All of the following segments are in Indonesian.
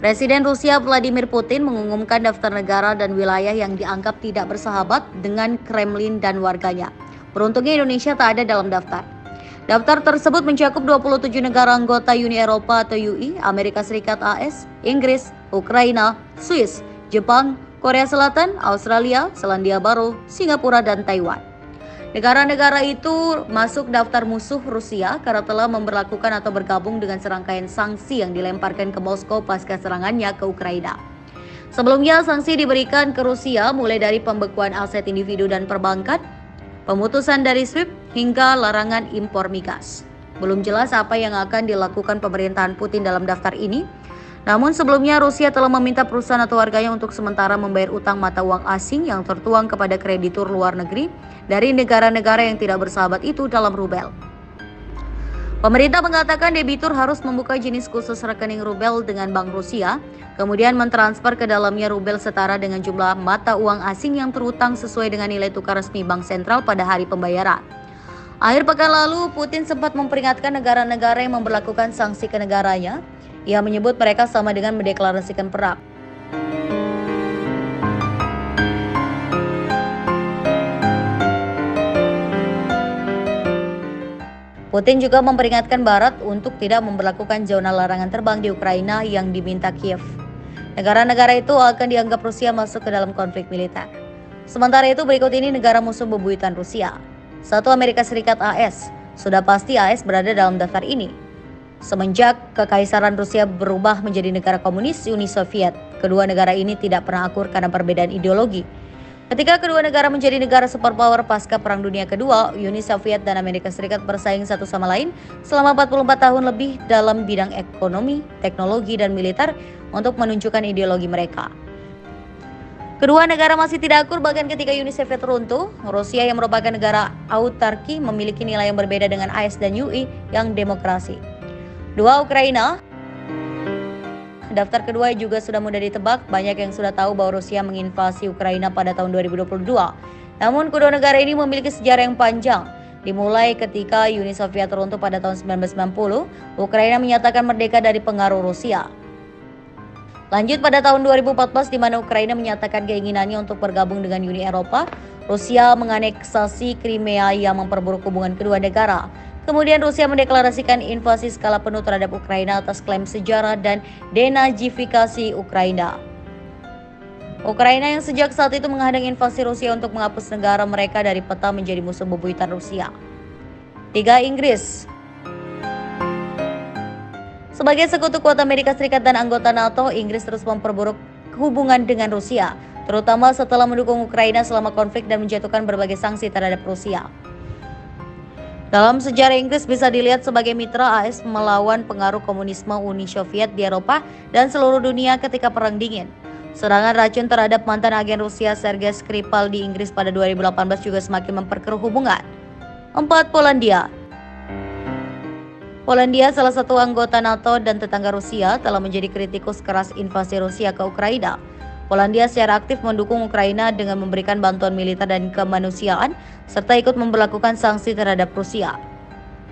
Presiden Rusia Vladimir Putin mengumumkan daftar negara dan wilayah yang dianggap tidak bersahabat dengan Kremlin dan warganya. Beruntungnya Indonesia tak ada dalam daftar. Daftar tersebut mencakup 27 negara anggota Uni Eropa atau UI, Amerika Serikat AS, Inggris, Ukraina, Swiss, Jepang, Korea Selatan, Australia, Selandia Baru, Singapura, dan Taiwan. Negara-negara itu masuk daftar musuh Rusia karena telah memberlakukan atau bergabung dengan serangkaian sanksi yang dilemparkan ke Moskow pasca serangannya ke Ukraina. Sebelumnya, sanksi diberikan ke Rusia mulai dari pembekuan aset individu dan perbankan, pemutusan dari SWIFT, hingga larangan impor migas. Belum jelas apa yang akan dilakukan pemerintahan Putin dalam daftar ini. Namun sebelumnya Rusia telah meminta perusahaan atau warganya untuk sementara membayar utang mata uang asing yang tertuang kepada kreditur luar negeri dari negara-negara yang tidak bersahabat itu dalam rubel. Pemerintah mengatakan debitur harus membuka jenis khusus rekening rubel dengan Bank Rusia, kemudian mentransfer ke dalamnya rubel setara dengan jumlah mata uang asing yang terutang sesuai dengan nilai tukar resmi Bank Sentral pada hari pembayaran. Akhir pekan lalu, Putin sempat memperingatkan negara-negara yang memberlakukan sanksi ke negaranya. Ia menyebut mereka sama dengan mendeklarasikan perang. Putin juga memperingatkan Barat untuk tidak memberlakukan zona larangan terbang di Ukraina yang diminta Kiev. Negara-negara itu akan dianggap Rusia masuk ke dalam konflik militer. Sementara itu berikut ini negara musuh bebuyutan Rusia. 1. Amerika Serikat AS. Sudah pasti AS berada dalam daftar ini. Semenjak Kekaisaran Rusia berubah menjadi negara komunis Uni Soviet, kedua negara ini tidak pernah akur karena perbedaan ideologi. Ketika kedua negara menjadi negara superpower pasca Perang Dunia Kedua, Uni Soviet dan Amerika Serikat bersaing satu sama lain selama 44 tahun lebih dalam bidang ekonomi, teknologi, dan militer untuk menunjukkan ideologi mereka. Kedua negara masih tidak akur bahkan ketika Uni Soviet runtuh. Rusia yang merupakan negara autarki memiliki nilai yang berbeda dengan AS dan UI yang demokrasi. 2. Ukraina. Daftar kedua juga sudah mudah ditebak, banyak yang sudah tahu bahwa Rusia menginvasi Ukraina pada tahun 2022. Namun kedua negara ini memiliki sejarah yang panjang. Dimulai ketika Uni Soviet runtuh pada tahun 1990, Ukraina menyatakan merdeka dari pengaruh Rusia. Lanjut pada tahun 2014 di mana Ukraina menyatakan keinginannya untuk bergabung dengan Uni Eropa, Rusia menganeksasi Crimea yang memperburuk hubungan kedua negara. Kemudian Rusia mendeklarasikan invasi skala penuh terhadap Ukraina atas klaim sejarah dan denazifikasi Ukraina. Ukraina yang sejak saat itu menghadang invasi Rusia untuk menghapus negara mereka dari peta menjadi musuh bebuyutan Rusia. 3. Inggris. Sebagai sekutu kuat Amerika Serikat dan anggota NATO, Inggris terus memperburuk hubungan dengan Rusia, terutama setelah mendukung Ukraina selama konflik dan menjatuhkan berbagai sanksi terhadap Rusia. Dalam sejarah Inggris bisa dilihat sebagai mitra AS melawan pengaruh komunisme Uni Soviet di Eropa dan seluruh dunia ketika Perang Dingin. Serangan racun terhadap mantan agen Rusia Sergei Skripal di Inggris pada 2018 juga semakin memperkeruh hubungan. 4. Polandia. Polandia, salah satu anggota NATO dan tetangga Rusia, telah menjadi kritikus keras invasi Rusia ke Ukraina. Polandia secara aktif mendukung Ukraina dengan memberikan bantuan militer dan kemanusiaan, serta ikut memberlakukan sanksi terhadap Rusia.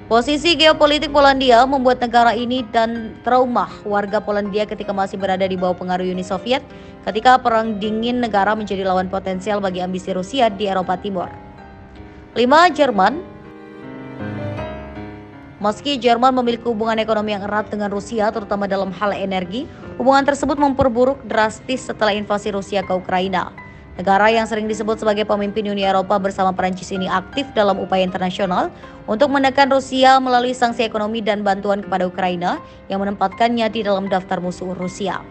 Posisi geopolitik Polandia membuat negara ini dan trauma warga Polandia ketika masih berada di bawah pengaruh Uni Soviet, ketika Perang Dingin negara menjadi lawan potensial bagi ambisi Rusia di Eropa Timur. 5. Jerman. Meski Jerman memiliki hubungan ekonomi yang erat dengan Rusia, terutama dalam hal energi, hubungan tersebut memperburuk drastis setelah invasi Rusia ke Ukraina. Negara yang sering disebut sebagai pemimpin Uni Eropa bersama Perancis ini aktif dalam upaya internasional untuk menekan Rusia melalui sanksi ekonomi dan bantuan kepada Ukraina yang menempatkannya di dalam daftar musuh Rusia.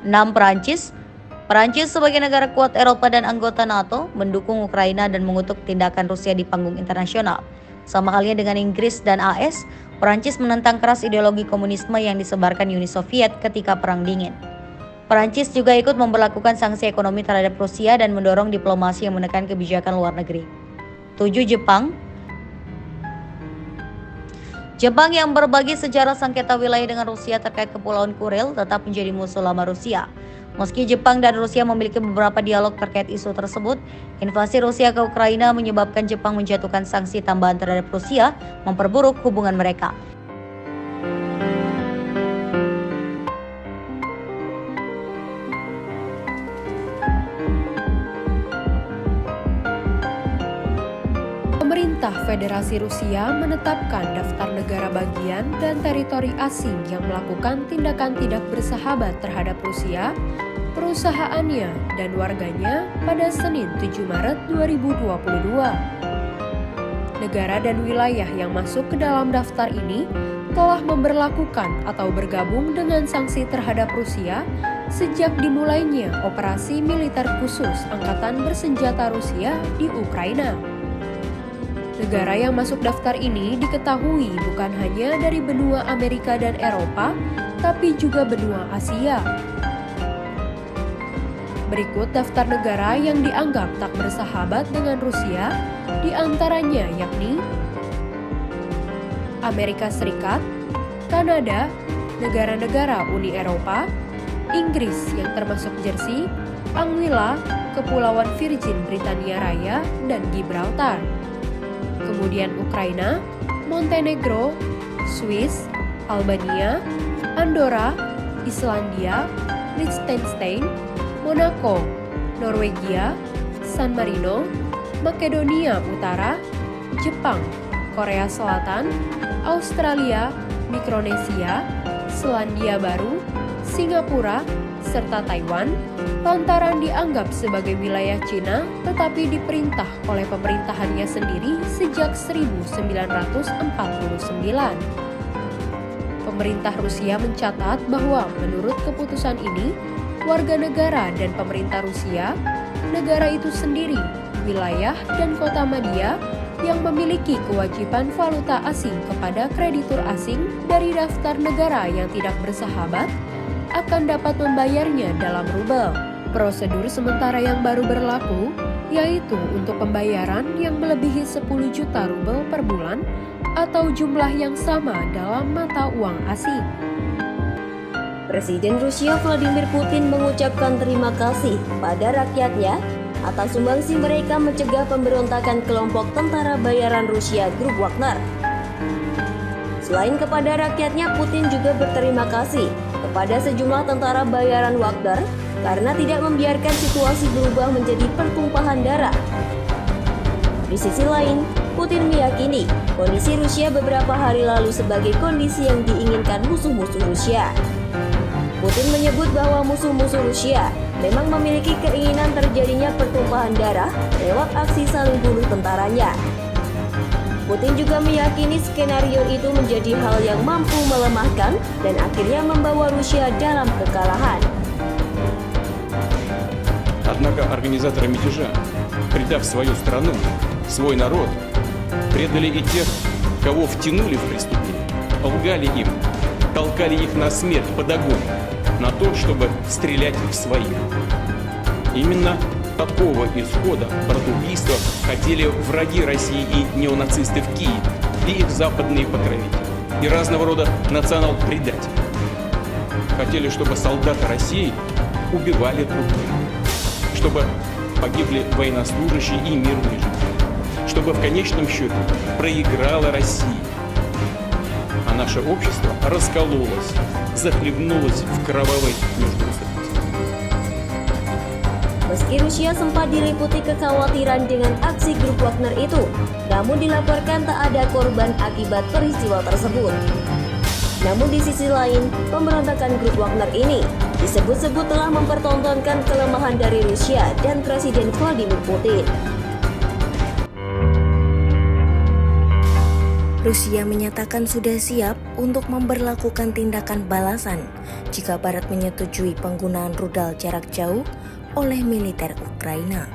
6. Perancis. Perancis sebagai negara kuat Eropa dan anggota NATO mendukung Ukraina dan mengutuk tindakan Rusia di panggung internasional. Sama halnya dengan Inggris dan AS, Perancis menentang keras ideologi komunisme yang disebarkan Uni Soviet ketika Perang Dingin. Perancis juga ikut memberlakukan sanksi ekonomi terhadap Rusia dan mendorong diplomasi yang menekan kebijakan luar negeri. 7. Jepang. Jepang yang berbagi sejarah sengketa wilayah dengan Rusia terkait Kepulauan Kuril tetap menjadi musuh lama Rusia. Meski Jepang dan Rusia memiliki beberapa dialog terkait isu tersebut, invasi Rusia ke Ukraina menyebabkan Jepang menjatuhkan sanksi tambahan terhadap Rusia, memperburuk hubungan mereka. pemerintah Federasi Rusia menetapkan daftar negara bagian dan teritori asing yang melakukan tindakan tidak bersahabat terhadap Rusia, perusahaannya, dan warganya pada Senin 7 Maret 2022. Negara dan wilayah yang masuk ke dalam daftar ini telah memberlakukan atau bergabung dengan sanksi terhadap Rusia sejak dimulainya operasi militer khusus Angkatan Bersenjata Rusia di Ukraina. Negara yang masuk daftar ini diketahui bukan hanya dari benua Amerika dan Eropa, tapi juga benua Asia. Berikut daftar negara yang dianggap tak bersahabat dengan Rusia, di antaranya yakni Amerika Serikat, Kanada, negara-negara Uni Eropa, Inggris yang termasuk Jersey, Anguilla, Kepulauan Virgin Britania Raya, dan Gibraltar. Kemudian Ukraina, Montenegro, Swiss, Albania, Andorra, Islandia, Liechtenstein, Monaco, Norwegia, San Marino, Makedonia Utara, Jepang, Korea Selatan, Australia, Mikronesia, Selandia Baru, Singapura, serta Taiwan, lantaran dianggap sebagai wilayah Cina tetapi diperintah oleh pemerintahannya sendiri sejak 1949. Pemerintah Rusia mencatat bahwa menurut keputusan ini, warga negara dan pemerintah Rusia, negara itu sendiri, wilayah dan kota madya yang memiliki kewajiban valuta asing kepada kreditur asing dari daftar negara yang tidak bersahabat akan dapat membayarnya dalam rubel. Prosedur sementara yang baru berlaku yaitu untuk pembayaran yang melebihi 10 juta rubel per bulan atau jumlah yang sama dalam mata uang asing. Presiden Rusia Vladimir Putin mengucapkan terima kasih pada rakyatnya atas sumbangsi mereka mencegah pemberontakan kelompok tentara bayaran Rusia Grup Wagner. Selain kepada rakyatnya, Putin juga berterima kasih kepada sejumlah tentara bayaran Wagner karena tidak membiarkan situasi berubah menjadi pertumpahan darah. Di sisi lain, Putin meyakini kondisi Rusia beberapa hari lalu sebagai kondisi yang diinginkan musuh-musuh Rusia. Putin menyebut bahwa musuh-musuh Rusia memang memiliki keinginan terjadinya pertumpahan darah lewat aksi saling bunuh tentaranya. Putin juga meyakini skenario itu menjadi hal yang mampu melemahkan dan akhirnya membawa Rusia dalam kekalahan. Однако организаторы мятежа, предав свою страну, свой народ, предали и тех, кого втянули в преступление, лгали им, толкали их на смерть под огонь, на то, чтобы стрелять в своих. Именно такого исхода братоубийства хотели враги России и неонацисты в Киеве, и их западные покровители, и разного рода национал-предатели. Хотели, чтобы солдаты России убивали друг друга, чтобы погибли военнослужащие и мирные жители, чтобы в конечном счете проиграла Россия, а наше общество раскололось, захлебнулось в кровавой междоусобице. Meski Rusia sempat diliputi kekhawatiran dengan aksi grup Wagner itu, namun dilaporkan tak ada korban akibat peristiwa tersebut. Namun di sisi lain, pemberontakan grup Wagner ini disebut-sebut telah mempertontonkan kelemahan dari Rusia dan Presiden Vladimir Putin. Rusia menyatakan sudah siap untuk memberlakukan tindakan balasan jika Barat menyetujui penggunaan rudal jarak jauh oleh militer Ukraina.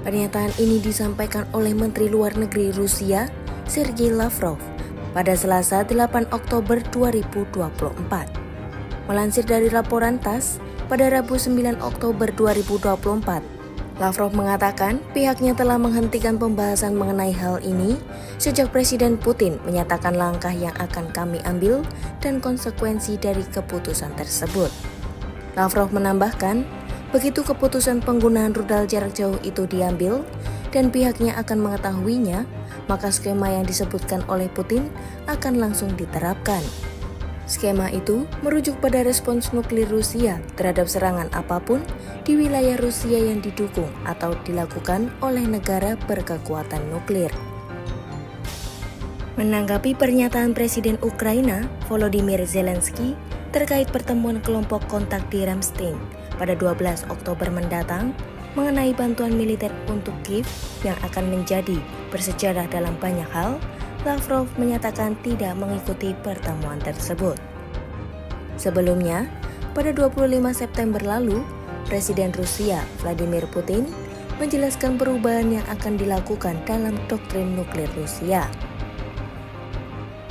Pernyataan ini disampaikan oleh Menteri Luar Negeri Rusia, Sergei Lavrov, pada Selasa 8 Oktober 2024. Melansir dari laporan TASS, pada Rabu 9 Oktober 2024, Lavrov mengatakan pihaknya telah menghentikan pembahasan mengenai hal ini sejak Presiden Putin menyatakan langkah yang akan kami ambil dan konsekuensi dari keputusan tersebut. Lavrov menambahkan, begitu keputusan penggunaan rudal jarak jauh itu diambil dan pihaknya akan mengetahuinya, maka skema yang disebutkan oleh Putin akan langsung diterapkan. Skema itu merujuk pada respons nuklir Rusia terhadap serangan apapun di wilayah Rusia yang didukung atau dilakukan oleh negara berkekuatan nuklir. Menanggapi pernyataan Presiden Ukraina Volodymyr Zelensky terkait pertemuan kelompok kontak di Ramstein pada 12 Oktober mendatang mengenai bantuan militer untuk Kiev yang akan menjadi bersejarah dalam banyak hal, Lavrov menyatakan tidak mengikuti pertemuan tersebut. Sebelumnya, pada 25 September lalu, Presiden Rusia Vladimir Putin menjelaskan perubahan yang akan dilakukan dalam doktrin nuklir Rusia.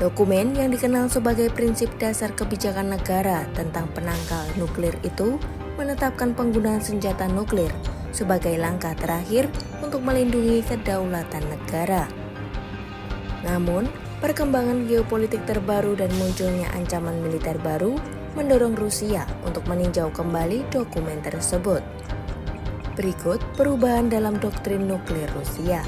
Dokumen yang dikenal sebagai prinsip dasar kebijakan negara tentang penangkal nuklir itu menetapkan penggunaan senjata nuklir sebagai langkah terakhir untuk melindungi kedaulatan negara. Namun, perkembangan geopolitik terbaru dan munculnya ancaman militer baru mendorong Rusia untuk meninjau kembali dokumen tersebut. Berikut perubahan dalam doktrin nuklir Rusia.